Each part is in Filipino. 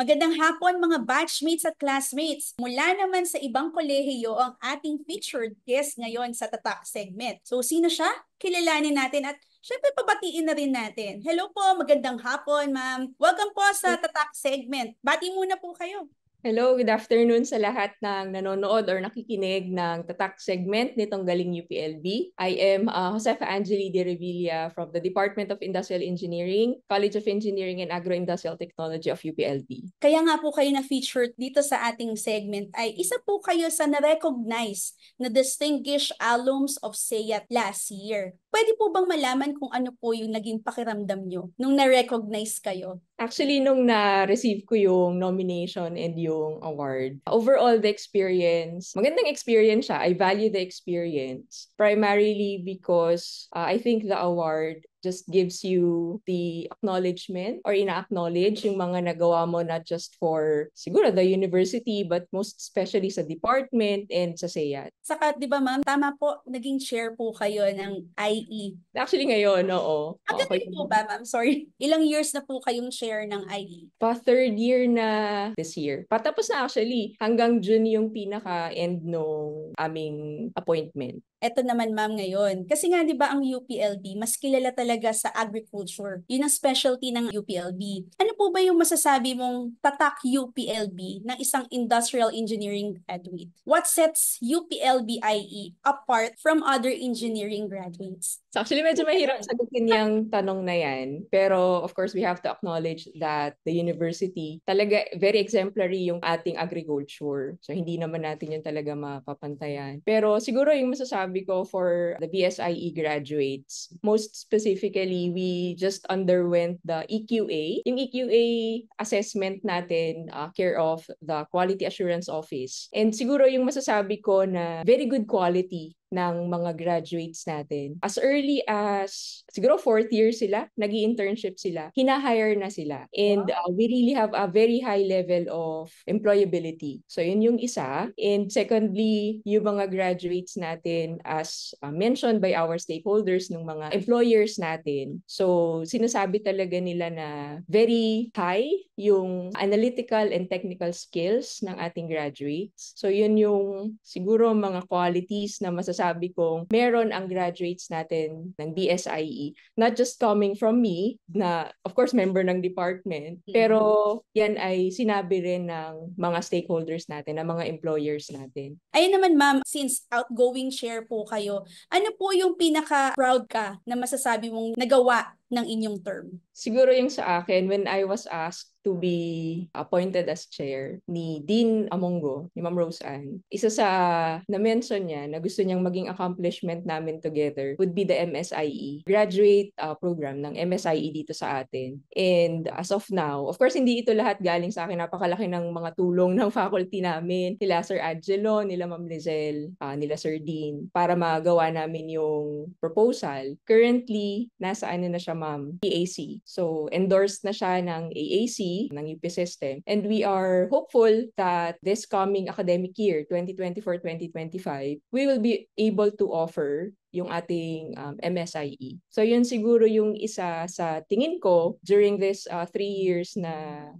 Magandang hapon mga batchmates at classmates. Mula naman sa ibang kolehiyo ang ating featured guest ngayon sa Tatak segment. So sino siya? Kilalanin natin at syempre pabatiin na rin natin. Hello po, magandang hapon ma'am. Welcome po sa Tatak segment. Bati muna po kayo. Hello, good afternoon sa lahat ng nanonood or nakikinig ng Tatak segment nitong Galing UPLB. I am Josefa Angeli de Revilla from the Department of Industrial Engineering, College of Engineering and Agro-Industrial Technology of UPLB. Kaya nga po kayo na-featured dito sa ating segment ay isa po kayo sa na-recognize na Distinguished Alums of SEAT last year. Pwede po bang malaman kung ano po yung naging pakiramdam nyo nung na-recognize kayo? Actually, nung na-receive ko yung nomination and yung award, overall the experience, magandang experience siya. I value the experience. Primarily because I think the award just gives you the acknowledgement or ina-acknowledge yung mga nagawa mo not just for siguro the university but most especially sa department and sa SEAT. Saka, di ba ma'am, tama po, naging chair po kayo ng IE. Actually ngayon, oo. Hanggang Okay. ngayon po ba ma'am? Sorry. Ilang years na po kayong chair ng IE? Pa-third year na this year. Patapos na actually. Hanggang June yung pinaka-end nung aming appointment. Eto naman ma'am ngayon. Kasi nga 'di ba ang UPLB mas kilala talaga sa agriculture. Yun ang specialty ng UPLB. Ano po ba yung masasabi mong tatak UPLB ng isang industrial engineering graduate? What sets UPLB IE apart from other engineering graduates? So actually, medyo mahirap sagutin yung tanong na yan. Pero of course, we have to acknowledge that the university talaga very exemplary yung ating agriculture. So hindi naman natin yun talaga mapapantayan. Pero siguro yung masasabi ko for the BSIE graduates, most specifically, we just underwent the EQA. Yung EQA assessment natin care of the Quality Assurance Office. And siguro yung masasabi ko na very good quality ng mga graduates natin. As early as, siguro 4th year sila, nag-i-internship sila, hinahire na sila. And we really have a very high level of employability. So yun yung isa. And secondly, yung mga graduates natin as mentioned by our stakeholders, ng mga employers natin. So sinasabi talaga nila na very high yung analytical and technical skills ng ating graduates. So yun yung siguro mga qualities na masasabi kong meron ang graduates natin ng BSIE. Not just coming from me, na of course member ng department, pero yan ay sinabi rin ng mga stakeholders natin, ng mga employers natin. Ayun naman ma'am, since outgoing chair po kayo, ano po yung pinaka-proud ka na masasabi mong nagawa ng inyong term? Siguro yung sa akin, when I was asked to be appointed as chair ni Dean Amongo, ni Ma'am Rose Ann, isa sa na-mention niya na gusto niyang maging accomplishment namin together would be the MSIE, graduate program ng MSIE dito sa atin. And as of now, of course, hindi ito lahat galing sa akin. Napakalaki ng mga tulong ng faculty namin, nila Sir Angelo, nila Ma'am Lizelle, nila Sir Dean, para magawa namin yung proposal. Currently, nasa ano na siya ma'am, AAC. So, endorsed na siya ng AAC, ng UP System. And we are hopeful that this coming academic year, 2024-2025, we will be able to offer yung ating MSIE. So yun siguro yung isa sa tingin ko during this 3 years na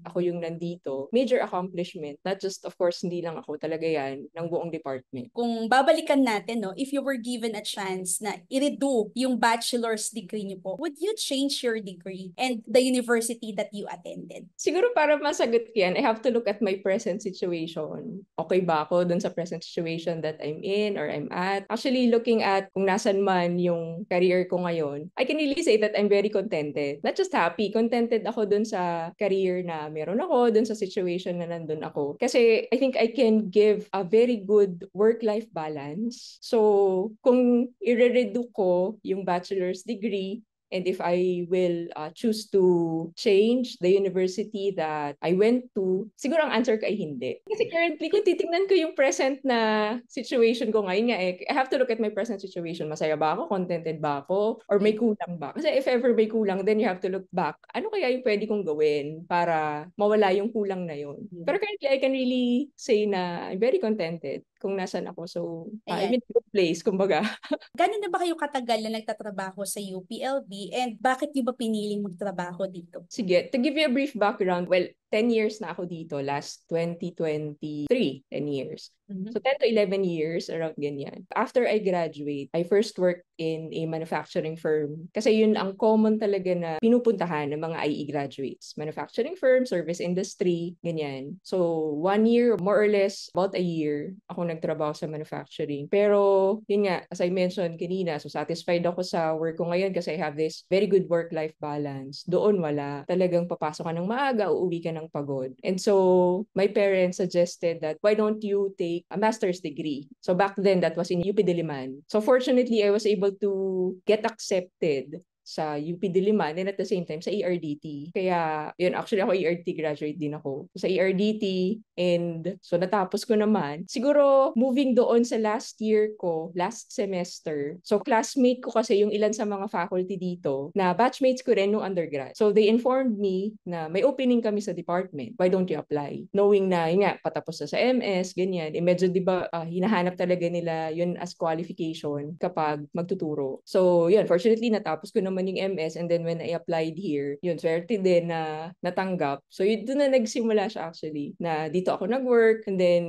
ako yung nandito, major accomplishment. Not just, of course, hindi lang ako, talaga yan, ng buong department. Kung babalikan natin, no, if you were given a chance na i-redo yung bachelor's degree niyo po, would you change your degree and the university that you attended? Siguro para masagot ko yan, I have to look at my present situation. Okay ba ako dun sa present situation that I'm in or I'm at? Actually, looking at kung nasan man yung career ko ngayon, I can really say that I'm very contented. Not just happy, contented ako dun sa career na meron ako, dun sa situation na nandun ako. Kasi I think I can give a very good work-life balance. So, kung i-redo ko yung bachelor's degree, and if I will choose to change the university that I went to, siguro ang answer ko ay hindi. Kasi currently, kung titingnan ko yung present na situation ko ngayon nga, I have to look at my present situation. Masaya ba ako? Contented ba ako? Or may kulang ba? Kasi if ever may kulang, then you have to look back. Ano kaya yung pwede kong gawin para mawala yung kulang na yun? Pero currently, I can really say na I'm very contented. kung nasan ako. So, I'm Ayan. in a good place, kumbaga. Gano'n na ba kayo katagal na nagtatrabaho sa UPLB and bakit niyo ba piniling magtrabaho dito? Sige, to give you a brief background, well, 10 years na ako dito, last 2023, 10 years. Mhm. So 10 to 11 years, around ganyan. After I graduate, I first worked in a manufacturing firm. Kasi yun ang common talaga na pinupuntahan ng mga IE graduates. Manufacturing firm, service industry, ganyan. So 1 year, more or less, about a year, ako nagtrabaho sa manufacturing. Pero, yun nga, as I mentioned kanina, so satisfied ako sa work ko ngayon kasi I have this very good work-life balance. Doon wala. Talagang papasok ka ng maaga, uuwi ka ng pagod. And so, my parents suggested that why don't you take a master's degree? So back then, that was in UP Diliman. So fortunately, I was able to get accepted sa UP Diliman and at the same time sa ERDT. Kaya, yun, actually ako ERDT graduate din ako. Sa ERDT, and so natapos ko naman. Siguro, moving doon sa last year ko, last semester, so classmate ko kasi yung ilan sa mga faculty dito na batchmates ko rin nung undergrad. So they informed me na may opening kami sa department. Why don't you apply? Knowing na, yun nga, patapos na sa MS, ganyan. Medyo, di ba, hinahanap talaga nila yun as qualification kapag magtuturo. So, yun, fortunately, natapos ko naman yung MS and then when I applied here, yun, swerte din na natanggap. So, yun, doon na nagsimula siya actually, na dito ako nag-work and then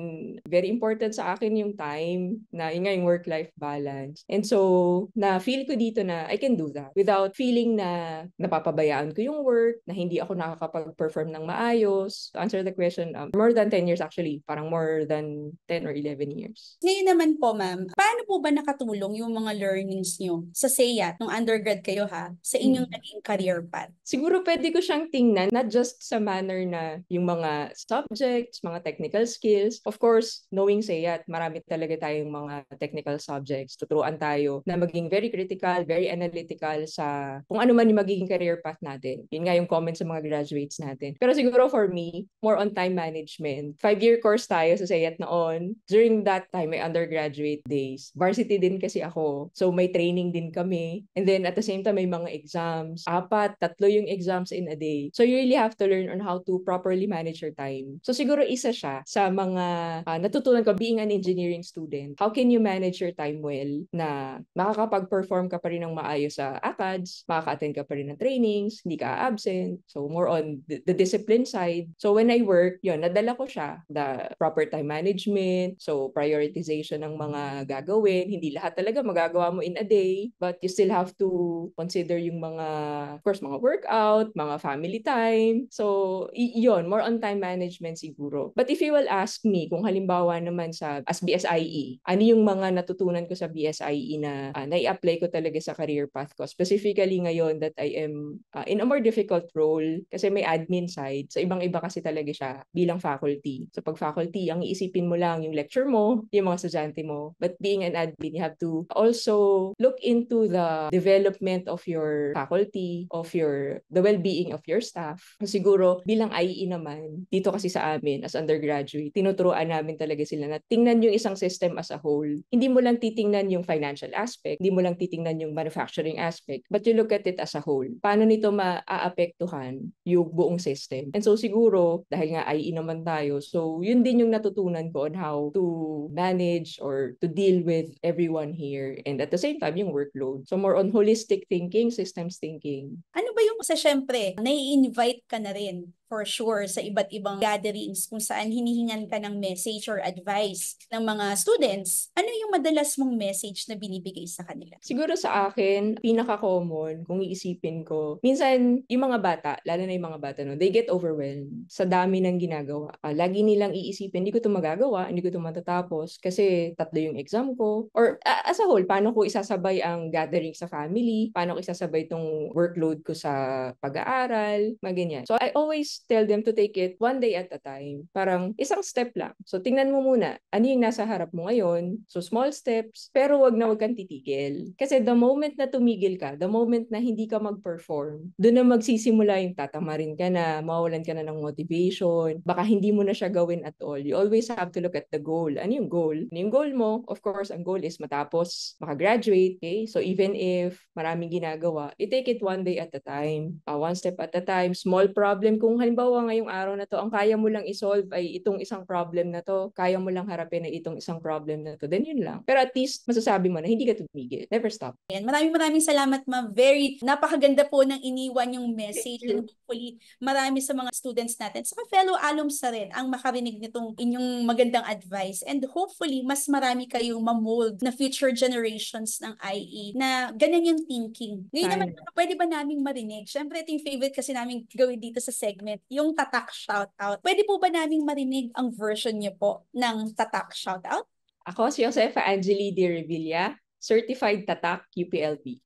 very important sa akin yung time na yun nga yung work-life balance. And so, na-feel ko dito na I can do that without feeling na napapabayaan ko yung work, na hindi ako nakakapag-perform ng maayos. To answer the question, more than 10 years actually, parang more than 10 or 11 years. Ngayon naman po, ma'am, paano po ba nakatulong yung mga learnings nyo sa SEAT nung undergrad kayo sa inyong naging career path? Siguro pwede ko siyang tingnan not just sa manner na yung mga subjects, mga technical skills. Of course, knowing SEAT, marami talaga tayong mga technical subjects. Tuturuan tayo na maging very critical, very analytical sa kung ano man yung magiging career path natin. Yun nga yung comment sa mga graduates natin. Pero siguro for me, more on time management. 5-year course tayo sa SEAT noon. During that time, my undergraduate days, varsity din kasi ako. So may training din kami. And then at the same time, may mga exams. 4, 3 yung exams in a day. So you really have to learn on how to properly manage your time. So siguro isa siya sa mga natutunan ko being an engineering student. How can you manage your time well na makakapag-perform ka pa rin ng maayos sa ACADS, makaka-attend ka pa rin ng trainings, hindi ka absent. So more on the discipline side. So when I work, yun, nadala ko siya. The proper time management, so prioritization ng mga gagawin. Hindi lahat talaga magagawa mo in a day, but you still have to consider yung mga, of course, mga workout, mga family time. So, yun, more on time management siguro. But if you will ask me, kung halimbawa naman as BSIE, ano yung mga natutunan ko sa BSIE na nai-apply ko talaga sa career path ko? Specifically ngayon that I am in a more difficult role kasi may admin side. So, ibang-iba kasi talaga siya bilang faculty. So, pag faculty, ang iisipin mo lang yung lecture mo, yung mga estudyante mo. But being an admin, you have to also look into the development of your faculty, of the well-being of your staff. Siguro, bilang IE naman, dito kasi sa amin, as undergraduate, tinuturuan namin talaga sila na tingnan yung isang system as a whole. Hindi mo lang titingnan yung financial aspect, hindi mo lang titingnan yung manufacturing aspect, but you look at it as a whole. Paano nito maaapektuhan yung buong system? And so siguro, dahil nga IE naman tayo, so yun din yung natutunan ko on how to manage or to deal with everyone here and at the same time yung workload. So more on holistic thinking, systems thinking. Ano ba yung syempre, nai-invite ka na rin for sure sa iba't ibang gatherings kung saan hinihingan ka ng message or advice ng mga students. Ano yung madalas mong message na binibigay sa kanila? Siguro sa akin, pinaka-common, kung iisipin ko, minsan yung mga bata, lalo na yung mga bata, no, they get overwhelmed sa dami ng ginagawa. Lagi nilang iisipin, hindi ko ito magagawa, hindi ko ito matatapos kasi 3 yung exam ko. Or as a whole, paano ko isasabay ang gathering sa family? Paano ko isasabay itong workload ko sa pag-aaral? Mga ganyan. So I always tell them to take it one day at a time. Parang isang step lang. So tingnan mo muna, ano yung nasa harap mo ngayon? So small steps, pero wag kang titigil. Kasi the moment na tumigil ka, the moment na hindi ka mag-perform, doon na magsisimula yung tatamarin ka na, mawawalan ka na ng motivation, baka hindi mo na siya gawin at all. You always have to look at the goal. Ano yung goal? Ano yung goal mo? Of course, ang goal is matapos, makagraduate. Okay? So even if maraming ginagawa, you take it one day at a time. One step at a time. Small problem kung halimbawa ngayong araw na to, ang kaya mo lang isolve ay itong isang problem na to, kaya mo lang harapin ay itong isang problem na to, then yun lang. Pero at least masasabi mo na hindi ka tumigil. Never stop. Ayan, maraming salamat, ma'am. Very napakaganda po ng iniwan yung Thank message, and you. hopefully marami sa mga students natin, saka fellow alums na rin, ang makarinig nitong inyong magandang advice, and hopefully mas marami kayong mamold na future generations ng IE na ganyan yung thinking. Ngayon naman, Sana. pwede ba naming marinig? Syempre, ito yung favorite kasi namin gawin dito sa segment, yung tatak shoutout. Pwede po ba naming marinig ang version niyo po ng tatak shoutout? Ako si Josefa Angeli de Revilla, Certified Tatak UPLB.